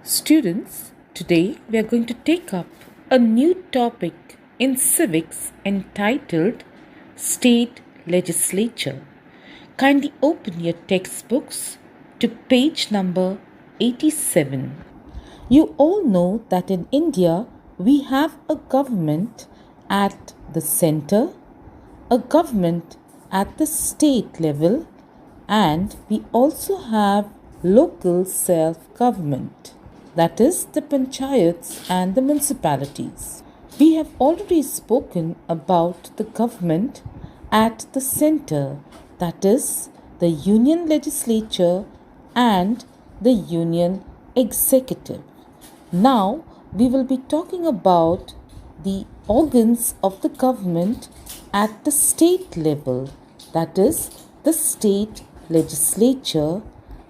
Students, today we are going to take up a new topic in civics entitled State Legislature. Kindly open your textbooks to page number 87. You all know that in India we have a government at the center, a government at the state level, and we also have local self-government, that is the panchayats and the municipalities. We have already spoken about the government at the center, that is the union legislature and the union executive. Now we will be talking about the organs of the government at the state level, that is the state legislature,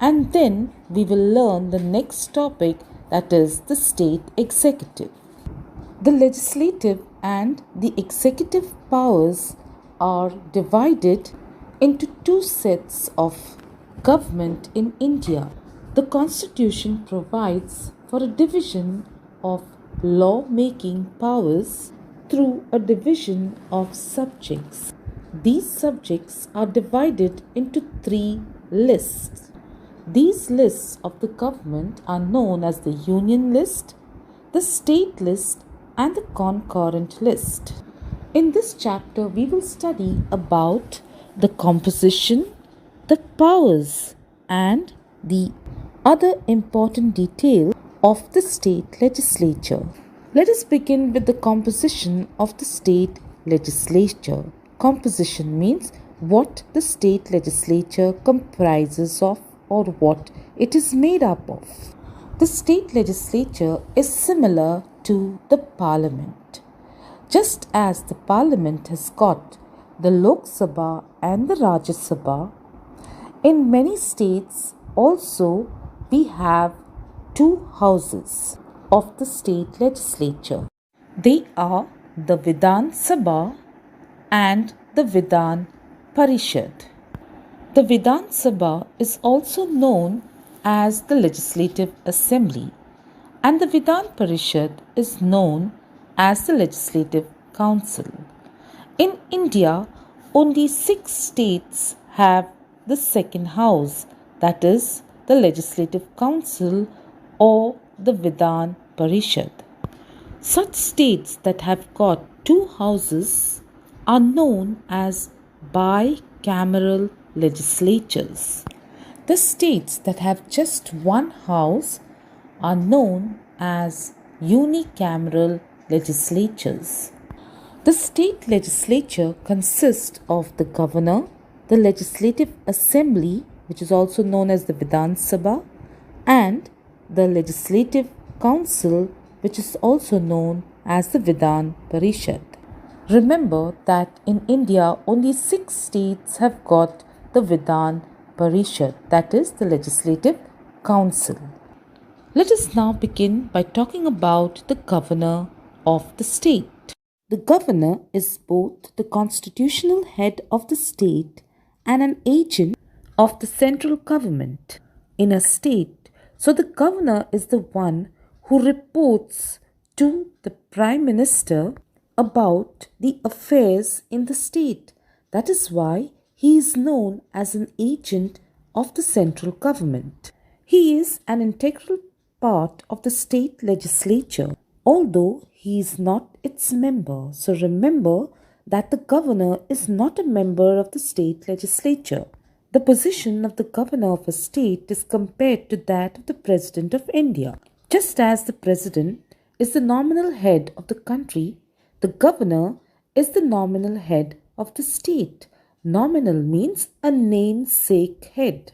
and then we will learn the next topic, that is the state executive. The legislative and the executive powers are divided into two sets of government in India. The Constitution provides for a division of law-making powers through a division of subjects. These subjects are divided into three lists. These lists of the government are known as the Union List, the State List, and the Concurrent List. In this chapter, we will study about the composition, the powers, and the other important details of the state legislature. Let us begin with the composition of the state legislature. Composition means what the state legislature comprises of or what it is made up of. The state legislature is similar to the parliament. Just as the parliament has got the Lok Sabha and the Rajya Sabha, in many states also we have two houses of the state legislature. They are the Vidhan Sabha and the Vidhan Parishad. The Vidhan Sabha is also known as the Legislative Assembly, and the Vidhan Parishad is known as the Legislative Council. In India, only 6 states have the second house, that is the Legislative Council or the Vidhan Parishad. Such states that have got 2 houses are known as bicameral legislatures. The states that have just one house are known as unicameral legislatures. The state legislature consists of the governor, the legislative assembly, which is also known as the Vidhan Sabha, and the legislative council, which is also known as the Vidhan Parishad. Remember that in India only 6 states have got the Vidhan Parishad, that is the Legislative Council. Let us now begin by talking about the governor of the state. The governor is both the constitutional head of the state and an agent of the central government in a state. So the governor is the one who reports to the Prime Minister about the affairs in the state. That is why he is known as an agent of the central government. He is an integral part of the state legislature, although he is not its member. So remember that the governor is not a member of the state legislature. The position of the governor of a state is compared to that of the President of India. Just as the President is the nominal head of the country, the governor is the nominal head of the state. Nominal means a namesake head.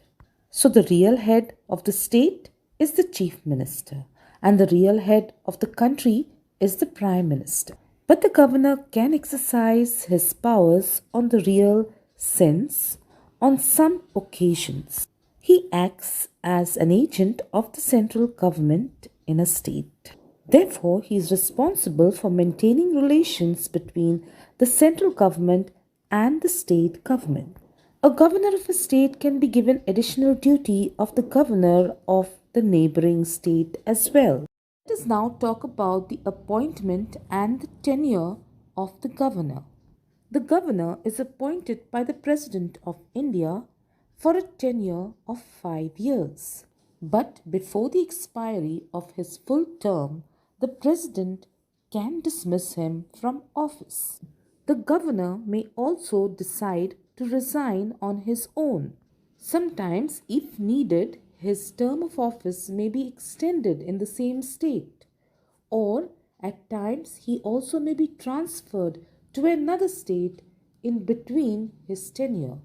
So the real head of the state is the chief minister, and the real head of the country is the prime minister. But the governor can exercise his powers on the real sense on some occasions. He acts as an agent of the central government in a state. Therefore, he is responsible for maintaining relations between the central government and the state government. A governor of a state can be given additional duty of the governor of the neighboring state as well. Let us now talk about the appointment and the tenure of the governor. The governor is appointed by the President of India for a tenure of 5 years. But before the expiry of his full term, the President can dismiss him from office. The governor may also decide to resign on his own. Sometimes, if needed, his term of office may be extended in the same state, or at times he also may be transferred to another state in between his tenure.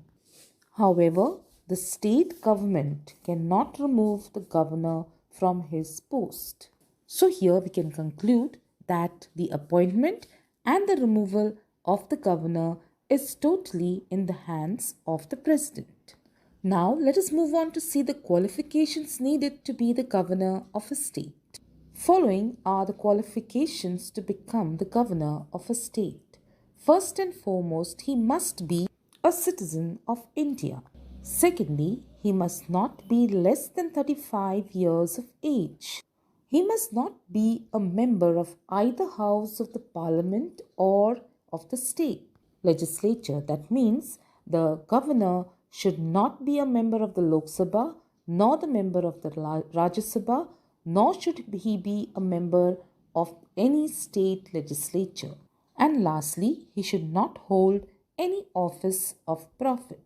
However, the state government cannot remove the governor from his post. So, here we can conclude that the appointment and the removal of the governor is totally in the hands of the president. Now, let us move on to see the qualifications needed to be the governor of a state. Following are the qualifications to become the governor of a state. First and foremost, he must be a citizen of India. Secondly, he must not be less than 35 years of age. He must not be a member of either house of the parliament or of the state legislature. That means the governor should not be a member of the Lok Sabha, nor the member of the Rajya Sabha, nor should he be a member of any state legislature. And lastly, he should not hold any office of profit.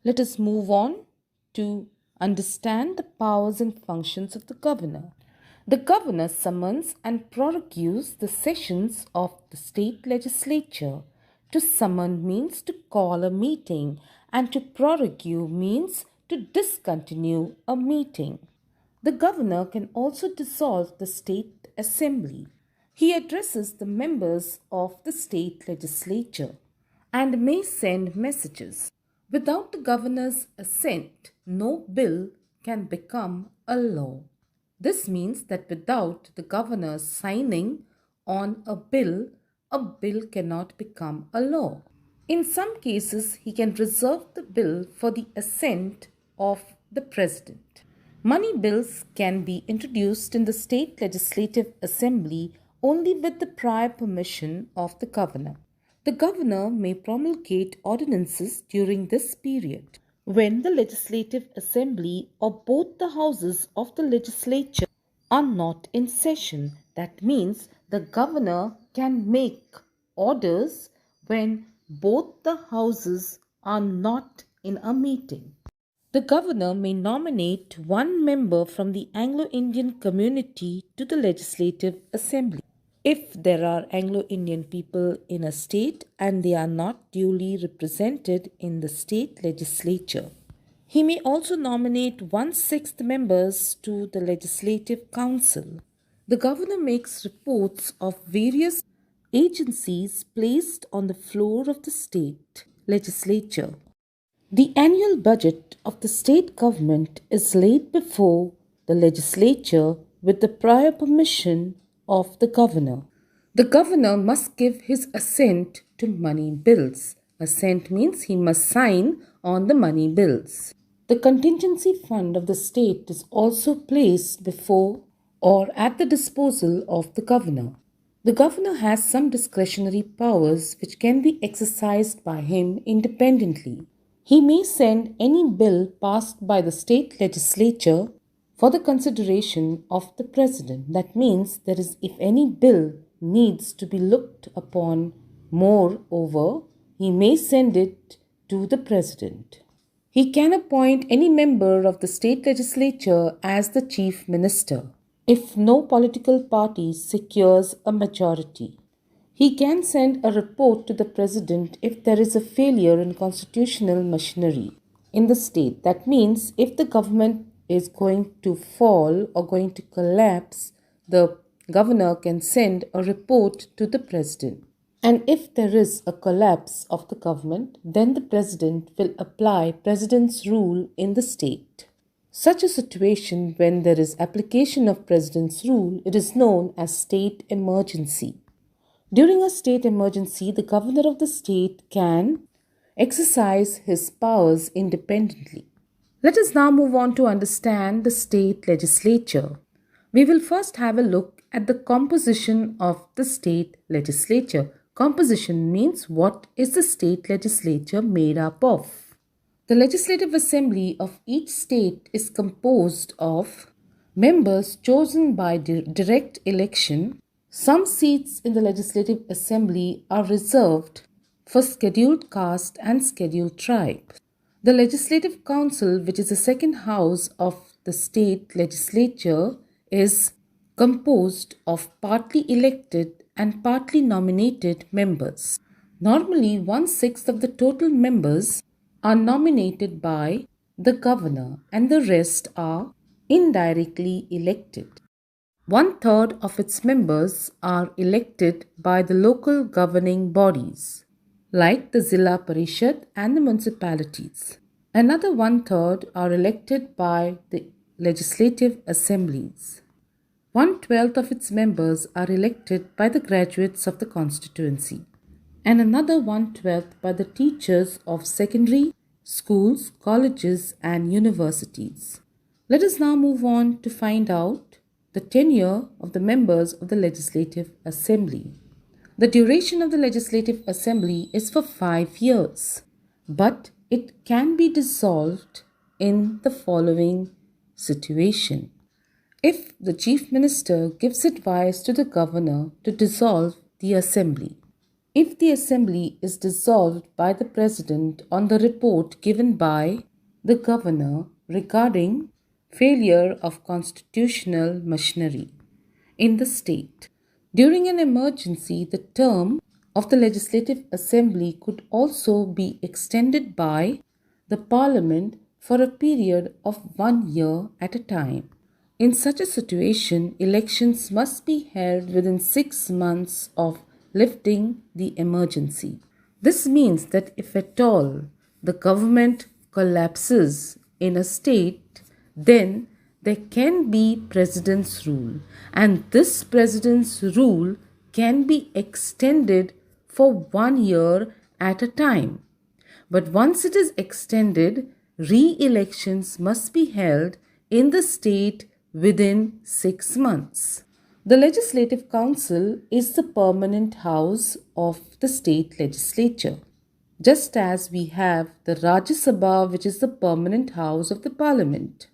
Let us move on to understand the powers and functions of the governor. The governor summons and prorogues the sessions of the state legislature. To summon means to call a meeting, and to prorogue means to discontinue a meeting. The governor can also dissolve the state assembly. He addresses the members of the state legislature and may send messages. Without the governor's assent, no bill can become a law. This means that without the governor signing on a bill cannot become a law. In some cases, he can reserve the bill for the assent of the president. Money bills can be introduced in the state legislative assembly only with the prior permission of the governor. The governor may promulgate ordinances during this period. When the legislative assembly or both the houses of the legislature are not in session, that means the governor can make orders when both the houses are not in a meeting. The governor may nominate one member from the Anglo-Indian community to the legislative assembly. If there are Anglo-Indian people in a state and they are not duly represented in the state legislature, he may also nominate 1/6 members to the legislative council. The governor makes reports of various agencies placed on the floor of the state legislature. The annual budget of the state government is laid before the legislature with the prior permission of the governor. The governor must give his assent to money bills. Assent means he must sign on the money bills. The contingency fund of the state is also placed before or at the disposal of the governor. The governor has some discretionary powers which can be exercised by him independently. He may send any bill passed by the state legislature for the consideration of the president. That means if any bill needs to be looked upon moreover, he may send it to the president. He can appoint any member of the state legislature as the chief minister if no political party secures a majority. He can send a report to the president if there is a failure in constitutional machinery in the state. That means if the government is going to fall or going to collapse, the governor can send a report to the president. And if there is a collapse of the government, then the president will apply president's rule in the state. Such a situation, when there is application of president's rule, it is known as state emergency. During a state emergency, the governor of the state can exercise his powers independently. Let us now move on to understand the state legislature. We will first have a look at the composition of the state legislature. Composition means what is the state legislature made up of. The legislative assembly of each state is composed of members chosen by direct election. Some seats in the legislative assembly are reserved for scheduled caste and scheduled tribe. The Legislative Council, which is the second house of the state legislature, is composed of partly elected and partly nominated members. Normally, one-sixth of the total members are nominated by the governor and the rest are indirectly elected. One-third of its members are elected by the local governing bodies, like the Zilla Parishad and the municipalities. Another one-third are elected by the legislative assemblies. One-twelfth of its members are elected by the graduates of the constituency, and another one-twelfth by the teachers of secondary schools, colleges, and universities. Let us now move on to find out the tenure of the members of the Legislative Assembly. The duration of the Legislative Assembly is for 5 years, but it can be dissolved in the following situation. If the Chief Minister gives advice to the Governor to dissolve the Assembly, if the Assembly is dissolved by the President on the report given by the Governor regarding failure of constitutional machinery in the state. During an emergency, the term of the Legislative Assembly could also be extended by the Parliament for a period of 1 year at a time. In such a situation, elections must be held within 6 months of lifting the emergency. This means that if at all the government collapses in a state, then there can be President's rule, and this President's rule can be extended for 1 year at a time. But once it is extended, re-elections must be held in the state within 6 months. The Legislative Council is the permanent house of the state legislature, just as we have the Rajya Sabha, which is the permanent house of the Parliament.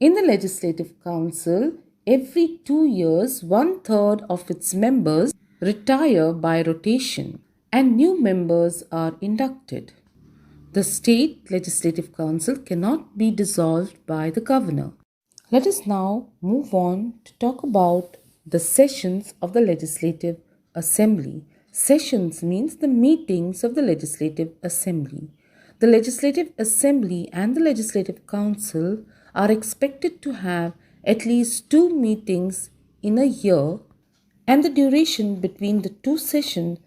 In the Legislative Council, every 2 years, one-third of its members retire by rotation and new members are inducted. The State Legislative Council cannot be dissolved by the Governor. Let us now move on to talk about the sessions of the Legislative Assembly. Sessions means the meetings of the Legislative Assembly. The Legislative Assembly and the Legislative Council are expected to have at least 2 meetings in a year, and the duration between the 2 sessions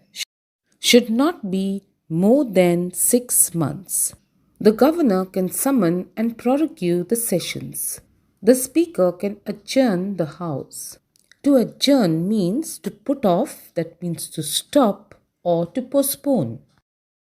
should not be more than 6 months. The Governor can summon and prorogue the sessions. The Speaker can adjourn the House. To adjourn means to put off, that means to stop or to postpone.